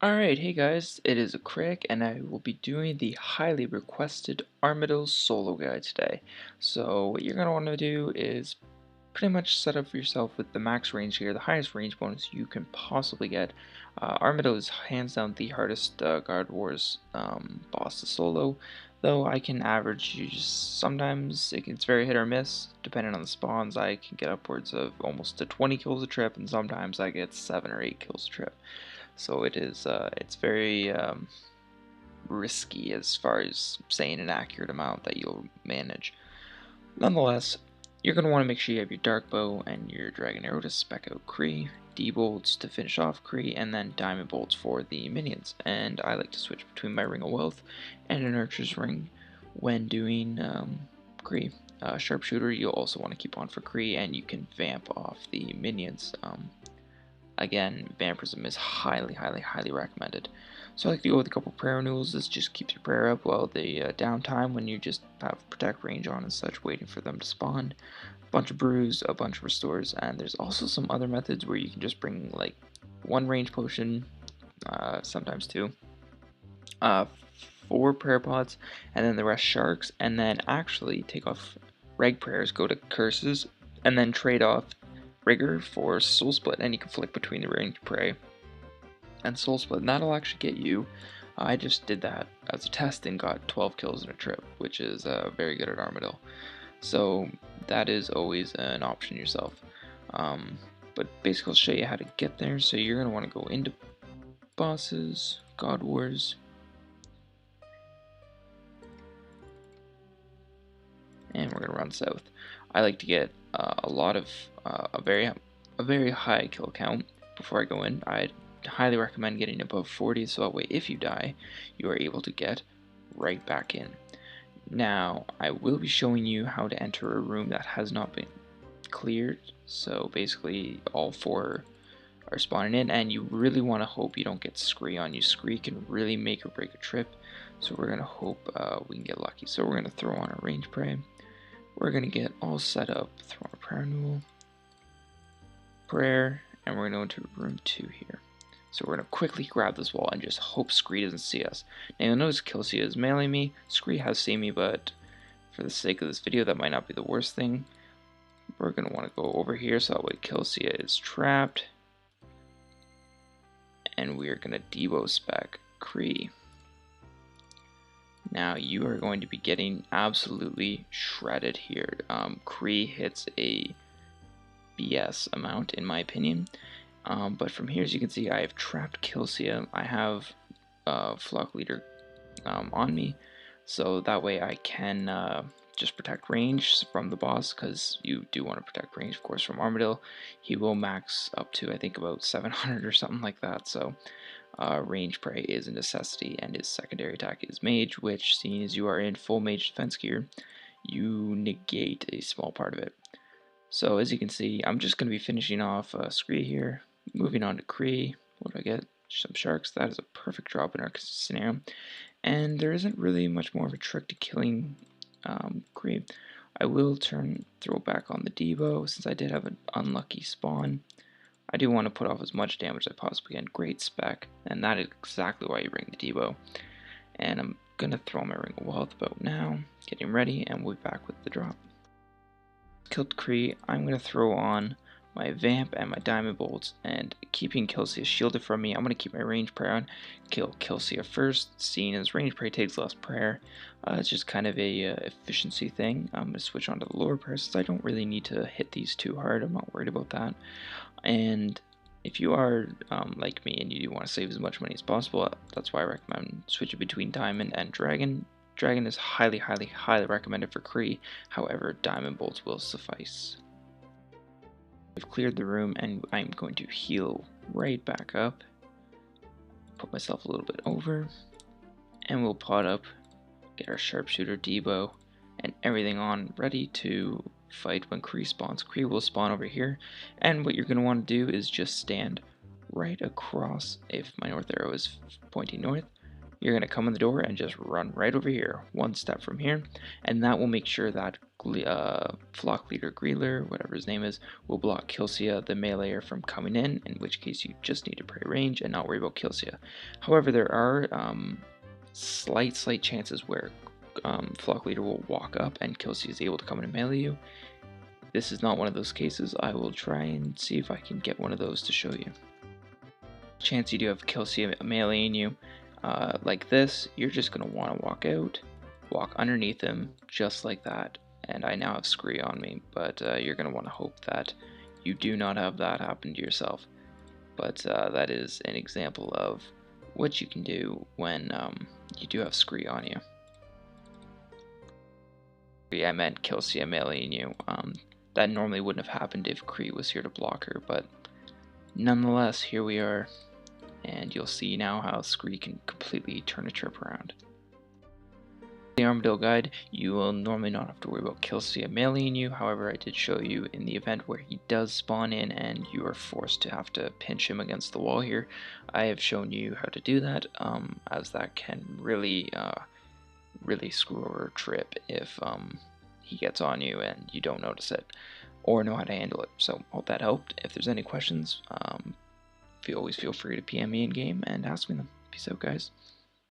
Alright, hey guys, it is a Crick, and I will be doing the highly requested Armadyl solo guide today. So what you're going to want to do is pretty much set up for yourself with the max range here, the highest range bonus you can possibly get. Armadyl is hands down the hardest Guard Wars boss to solo, though I can average you just sometimes it's very hit or miss depending on the spawns. I can get upwards of almost to 20 kills a trip, and sometimes I get 7 or 8 kills a trip. So it's very risky as far as saying an accurate amount that you'll manage. Nonetheless, you're going to want to make sure you have your dark bow and your dragon arrow to spec out Kree, D-bolts to finish off Kree, and then diamond bolts for the minions. And I like to switch between my ring of wealth and an archer's ring when doing Kree. Sharpshooter you'll also want to keep on for Kree, and you can vamp off the minions. Again, vampirism is highly recommended. So I like to go with a couple prayer renewals. This just keeps your prayer up while the downtime when you just have protect range on and such, waiting for them to spawn. A bunch of brews, a bunch of restores, and there's also some other methods where you can just bring like one range potion, sometimes two, 4 prayer pots, and then the rest sharks, and then actually take off reg prayers, go to curses, and then trade off rigor for soul split, and you can flick between the range prey and soul split, and that'll actually get you. I just did that as a test and got 12 kills in a trip, which is very good at Armadyl. So that is always an option yourself. But basically I'll show you how to get there. So you're going to want to go into bosses, God Wars, and we're going to run south. I like to get a lot of a very high kill count before I go in. I'd highly recommend getting above 40, so that way if you die, you are able to get right back in. Now, I will be showing you how to enter a room that has not been cleared, so basically all 4 are spawning in, and you really want to hope you don't get Scree on you. Scree can really make or break a trip, so we're going to hope we can get lucky. So we're going to throw on a range prey. We're going to get all set up, throw on a prayer renewal, prayer, and we're going to go into room 2 here. So we're going to quickly grab this wall and just hope Scree doesn't see us. Now you'll notice Killsia is mailing me. Scree has seen me, but for the sake of this video, that might not be the worst thing. We're going to want to go over here so that way Killsia is trapped. And we are going to Debo spec Kree. Now you are going to be getting absolutely shredded here. Kree hits a BS amount in my opinion. But from here, as you can see, I have trapped Killsia. I have Flock Leader on me, so that way I can just protect range from the boss, because you do want to protect range, of course, from Armadyl. He will max up to, I think, about 700 or something like that, so range prey is a necessity, and his secondary attack is mage, which, seeing as you are in full mage defense gear, you negate a small part of it. So as you can see, I'm just going to be finishing off Scree here. Moving on to Kree. What do I get? Some sharks. That is a perfect drop in our scenario. And there isn't really much more of a trick to killing Kree. I will throw back on the Debo since I did have an unlucky spawn. I do want to put off as much damage as I possibly can. Great spec, and that is exactly why you bring the Debo. And I'm going to throw my Ring of Wealth about now, getting ready, and we'll be back with the drop. Killed Kree, I'm going to throw on my Vamp and my Diamond Bolts, and keeping Killsia shielded from me, I'm going to keep my range prayer on, kill Killsia first, seeing as range prayer takes less prayer. It's just kind of a efficiency thing. I'm going to switch on to the lower prayer since I don't really need to hit these too hard. I'm not worried about that. And if you are like me and you want to save as much money as possible, that's why I recommend switching between Diamond and Dragon. Dragon is highly recommended for Kree, however, Diamond Bolts will suffice. I've cleared the room and I'm going to heal right back up, put myself a little bit over, and we'll pot up, get our Sharpshooter, Debo, and everything on, ready to fight when Kree spawns. Kree will spawn over here, and what you're going to want to do is just stand right across. If my north arrow is pointing north, you're going to come in the door and just run right over here, one step from here, and that will make sure that Flock Leader Greeler, whatever his name is, will block Kilsia, the meleeer, from coming in which case you just need to pray range and not worry about Kilsia. However, there are slight chances where Flock Leader will walk up and Kilsia is able to come in and melee you. This is not one of those cases. I will try and see if I can get one of those to show you. Chance you do have Kilsia meleeing you like this, you're just going to want to walk out, walk underneath him just like that, and I now have Scree on me, but you're going to want to hope that you do not have that happen to yourself. But that is an example of what you can do when you do have Scree on you. I meant Kilsia meleeing you. That normally wouldn't have happened if Kree was here to block her, but nonetheless, here we are, and you'll see now how Scree can completely turn a trip around. The Armadyl guide, you will normally not have to worry about Kilsia meleeing you. However, I did show you in the event where he does spawn in and you are forced to have to pinch him against the wall here. I have shown you how to do that, as that can really screw over a trip if he gets on you and you don't notice it or know how to handle it. So hope that helped. If there's any questions, always feel free to PM me in game and ask me them. Peace out, guys.